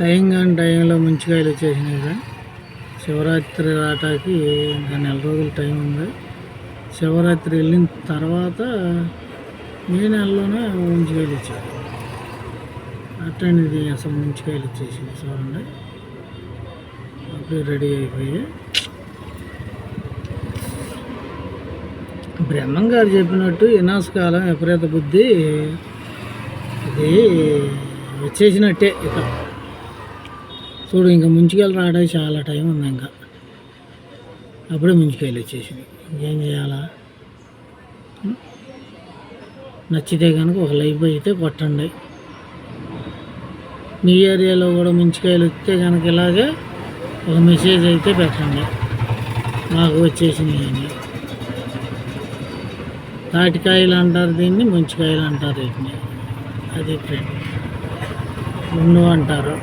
Time కానీ టైంలో ముంచికాయలు వచ్చేసినాయి కదా. శివరాత్రి రావటానికి ఇంకా 4 రోజులు టైం ఉంది. శివరాత్రి వెళ్ళిన తర్వాత మే నెలలోనే ముంచికాయలు వచ్చాయి. అట్టనేది అసలు ముంచికాయలు వచ్చేసింది చూడండి. అప్పుడే రెడీ అయిపోయి బ్రహ్మం గారు చెప్పినట్టు వినాశకాలం విపరీత బుద్ధి ఇది వచ్చేసినట్టే. ఇక చూడు, ఇంకా ముంచుకాయలు రావడానికి చాలా టైం ఉంది. ఇంకా అప్పుడే ముంచుకాయలు వచ్చేసినాయి. ఇంకేం చేయాలా? నచ్చితే కనుక ఒక లైక్ అయితే కొట్టండి. మీ ఏరియాలో కూడా ముంచుకాయలు వస్తే కనుక ఇలాగే ఒక మెసేజ్ అయితే పెట్టండి. మాకు వచ్చేసినాయి అని. తాటికాయలు అంటారు దీన్ని, ముంచికాయలు అంటారు వీటిని. అది ఫ్రెండ్ 2 అంటారు.